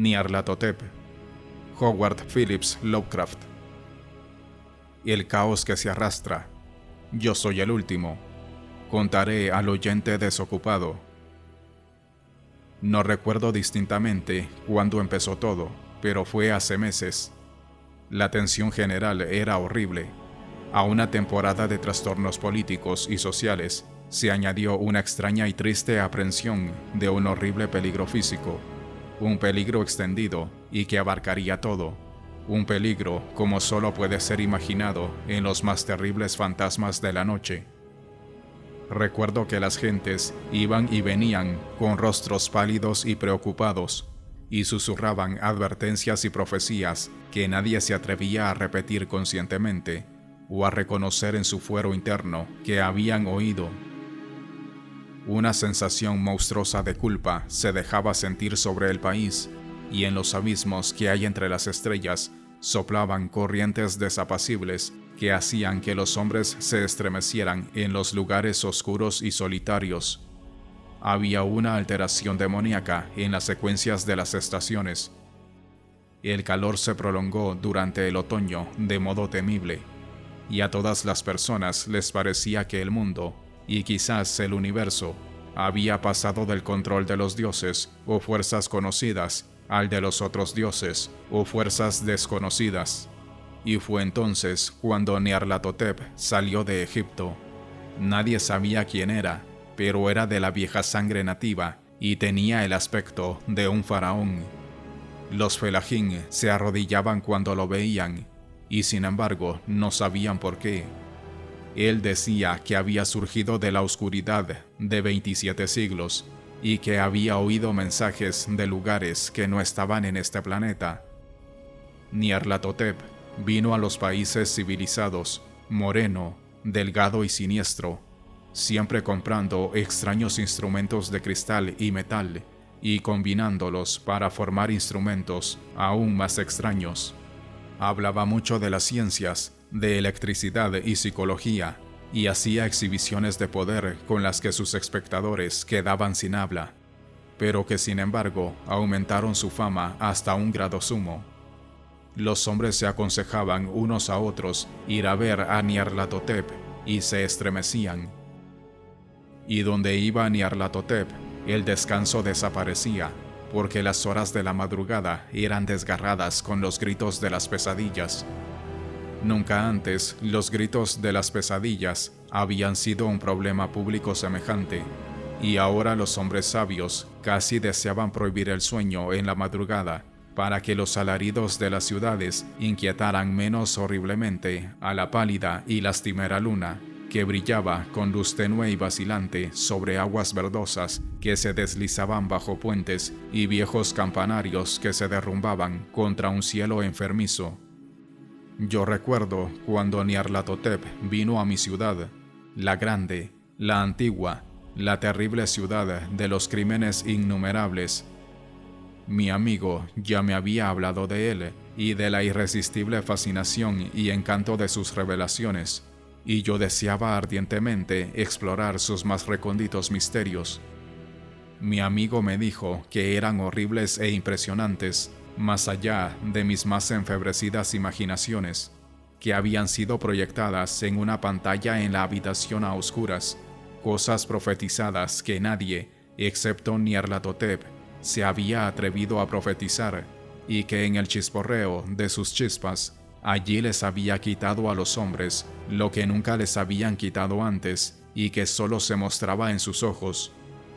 Nyarlathotep, Howard Phillips Lovecraft. El caos que se arrastra. Yo soy el último. Contaré al oyente desocupado. No recuerdo distintamente cuándo empezó todo, pero fue hace meses. La tensión general era horrible. A una temporada de trastornos políticos y sociales se añadió una extraña y triste aprensión de un horrible peligro físico, un peligro extendido y que abarcaría todo, un peligro como solo puede ser imaginado en los más terribles fantasmas de la noche. Recuerdo que las gentes iban y venían con rostros pálidos y preocupados, y susurraban advertencias y profecías que nadie se atrevía a repetir conscientemente o a reconocer en su fuero interno que habían oído. Una sensación monstruosa de culpa se dejaba sentir sobre el país, y en los abismos que hay entre las estrellas soplaban corrientes desapacibles que hacían que los hombres se estremecieran en los lugares oscuros y solitarios. Había una alteración demoníaca en las secuencias de las estaciones. El calor se prolongó durante el otoño de modo temible, y a todas las personas les parecía que el mundo, y quizás el universo, había pasado del control de los dioses o fuerzas conocidas al de los otros dioses o fuerzas desconocidas. Y fue entonces cuando Nyarlathotep salió de Egipto. Nadie sabía quién era, pero era de la vieja sangre nativa y tenía el aspecto de un faraón. Los fellahin se arrodillaban cuando lo veían, y sin embargo no sabían por qué. Él decía que había surgido de la oscuridad de 27 siglos y que había oído mensajes de lugares que no estaban en este planeta. Nyarlathotep vino a los países civilizados, moreno, delgado y siniestro, siempre comprando extraños instrumentos de cristal y metal y combinándolos para formar instrumentos aún más extraños. Hablaba mucho de las ciencias, de electricidad y psicología, y hacía exhibiciones de poder con las que sus espectadores quedaban sin habla, pero que sin embargo aumentaron su fama hasta un grado sumo. Los hombres se aconsejaban unos a otros ir a ver a Nyarlathotep y se estremecían. Y donde iba Nyarlathotep, el descanso desaparecía, porque las horas de la madrugada eran desgarradas con los gritos de las pesadillas. Nunca antes los gritos de las pesadillas habían sido un problema público semejante, y ahora los hombres sabios casi deseaban prohibir el sueño en la madrugada para que los alaridos de las ciudades inquietaran menos horriblemente a la pálida y lastimera luna que brillaba con luz tenue y vacilante sobre aguas verdosas que se deslizaban bajo puentes y viejos campanarios que se derrumbaban contra un cielo enfermizo. Yo recuerdo cuando Nyarlathotep vino a mi ciudad, la grande, la antigua, la terrible ciudad de los crímenes innumerables. Mi amigo ya me había hablado de él y de la irresistible fascinación y encanto de sus revelaciones, y yo deseaba ardientemente explorar sus más recónditos misterios. Mi amigo me dijo que eran horribles e impresionantes, más allá de mis más enfebrecidas imaginaciones, que habían sido proyectadas en una pantalla en la habitación a oscuras, cosas profetizadas que nadie, excepto Nyarlathotep, se había atrevido a profetizar, y que en el chisporreo de sus chispas, allí les había quitado a los hombres lo que nunca les habían quitado antes y que solo se mostraba en sus ojos.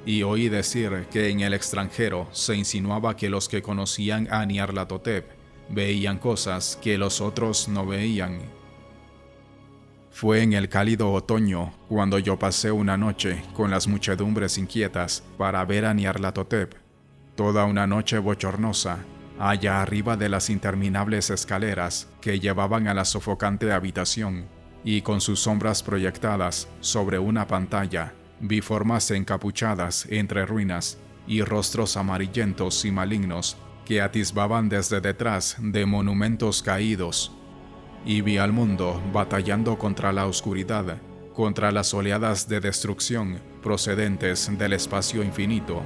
Y oí decir que en el extranjero se insinuaba que los que conocían a Nyarlathotep veían cosas que los otros no veían. Fue en el cálido otoño cuando yo pasé una noche con las muchedumbres inquietas para ver a Nyarlathotep. Toda una noche bochornosa, allá arriba de las interminables escaleras que llevaban a la sofocante habitación, y con sus sombras proyectadas sobre una pantalla, vi formas encapuchadas entre ruinas y rostros amarillentos y malignos que atisbaban desde detrás de monumentos caídos. Y vi al mundo batallando contra la oscuridad, contra las oleadas de destrucción procedentes del espacio infinito,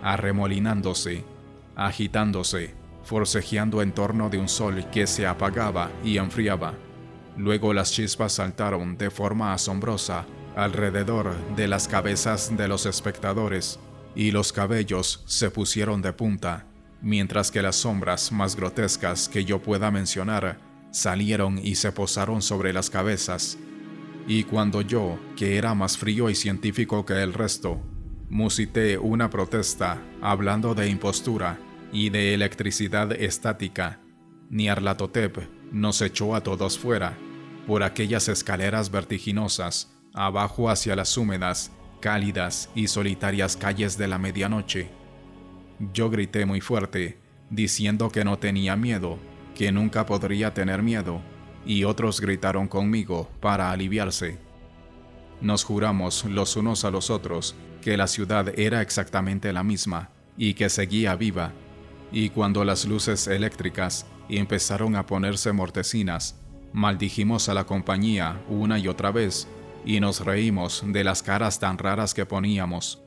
arremolinándose, agitándose, forcejeando en torno de un sol que se apagaba y enfriaba. Luego las chispas saltaron de forma asombrosa alrededor de las cabezas de los espectadores y los cabellos se pusieron de punta, mientras que las sombras más grotescas que yo pueda mencionar salieron y se posaron sobre las cabezas. Y cuando yo, que era más frío y científico que el resto, musité una protesta hablando de impostura y de electricidad estática, Nyarlathotep nos echó a todos fuera, por aquellas escaleras vertiginosas, abajo hacia las húmedas, cálidas y solitarias calles de la medianoche. Yo grité muy fuerte, diciendo que no tenía miedo, que nunca podría tener miedo, y otros gritaron conmigo para aliviarse. Nos juramos los unos a los otros que la ciudad era exactamente la misma y que seguía viva, y cuando las luces eléctricas empezaron a ponerse mortecinas, maldijimos a la compañía una y otra vez y nos reímos de las caras tan raras que poníamos.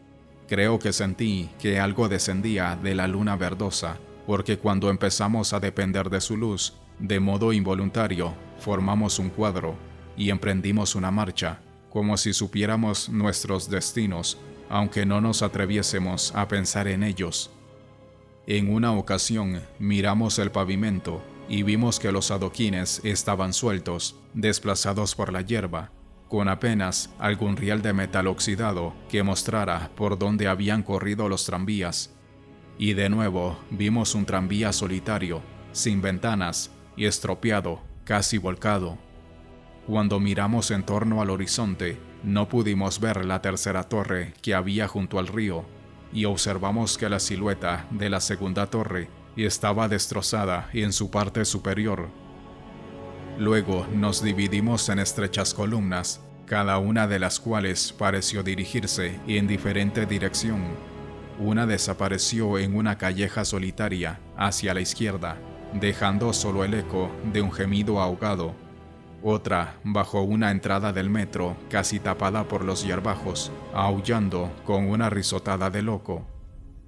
Creo que sentí que algo descendía de la luna verdosa, porque cuando empezamos a depender de su luz, de modo involuntario, formamos un cuadro y emprendimos una marcha, como si supiéramos nuestros destinos, aunque no nos atreviésemos a pensar en ellos. En una ocasión miramos el pavimento y vimos que los adoquines estaban sueltos, desplazados por la hierba, con apenas algún riel de metal oxidado que mostrara por dónde habían corrido los tranvías. Y de nuevo vimos un tranvía solitario, sin ventanas y estropeado, casi volcado. Cuando miramos en torno al horizonte, no pudimos ver la tercera torre que había junto al río, y observamos que la silueta de la segunda torre estaba destrozada en su parte superior. Luego nos dividimos en estrechas columnas, cada una de las cuales pareció dirigirse en diferente dirección. Una desapareció en una calleja solitaria hacia la izquierda, dejando solo el eco de un gemido ahogado. Otra bajo una entrada del metro casi tapada por los hierbajos, aullando con una risotada de loco.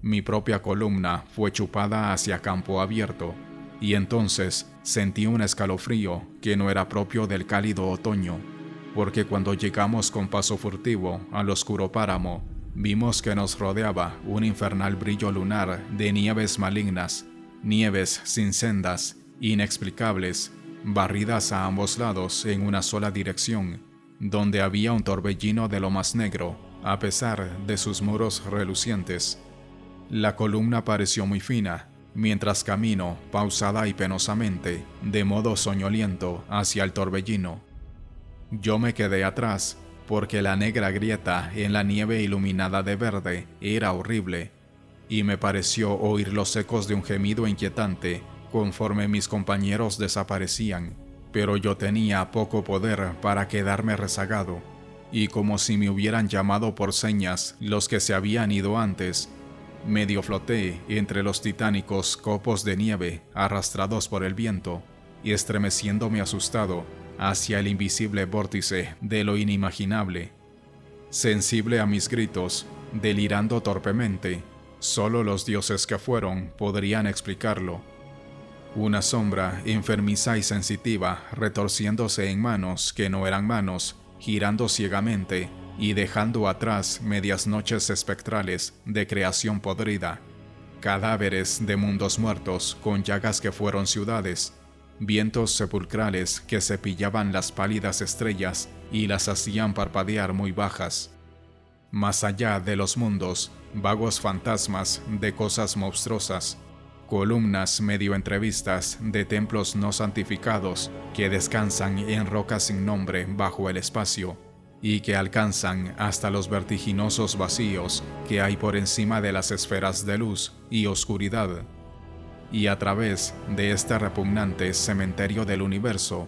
Mi propia columna fue chupada hacia campo abierto, y entonces sentí un escalofrío que no era propio del cálido otoño, porque cuando llegamos con paso furtivo al oscuro páramo, vimos que nos rodeaba un infernal brillo lunar de nieves malignas, nieves sin sendas, inexplicables, barridas a ambos lados en una sola dirección, donde había un torbellino de lo más negro, a pesar de sus muros relucientes. La columna pareció muy fina, mientras camino pausada y penosamente, de modo soñoliento, hacia el torbellino. Yo me quedé atrás, porque la negra grieta en la nieve iluminada de verde era horrible, y me pareció oír los ecos de un gemido inquietante conforme mis compañeros desaparecían, pero yo tenía poco poder para quedarme rezagado, y como si me hubieran llamado por señas los que se habían ido antes, medio floté entre los titánicos copos de nieve arrastrados por el viento, y estremeciéndome asustado hacia el invisible vórtice de lo inimaginable. Sensible a mis gritos, delirando torpemente, solo los dioses que fueron podrían explicarlo. Una sombra enfermiza y sensitiva retorciéndose en manos que no eran manos, girando ciegamente y dejando atrás medias noches espectrales de creación podrida, cadáveres de mundos muertos con llagas que fueron ciudades, vientos sepulcrales que cepillaban las pálidas estrellas y las hacían parpadear muy bajas. Más allá de los mundos, vagos fantasmas de cosas monstruosas, columnas medio entrevistas de templos no santificados que descansan en rocas sin nombre bajo el espacio y que alcanzan hasta los vertiginosos vacíos que hay por encima de las esferas de luz y oscuridad. Y a través de este repugnante cementerio del universo,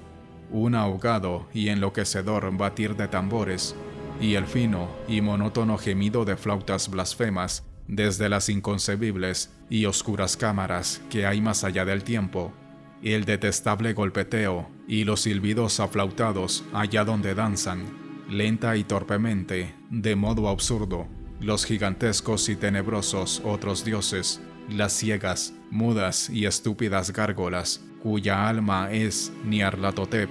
un ahogado y enloquecedor batir de tambores y el fino y monótono gemido de flautas blasfemas desde las inconcebibles y oscuras cámaras que hay más allá del tiempo, el detestable golpeteo y los silbidos aflautados allá donde danzan, lenta y torpemente, de modo absurdo, los gigantescos y tenebrosos otros dioses, las ciegas, mudas y estúpidas gárgolas, cuya alma es Nyarlathotep,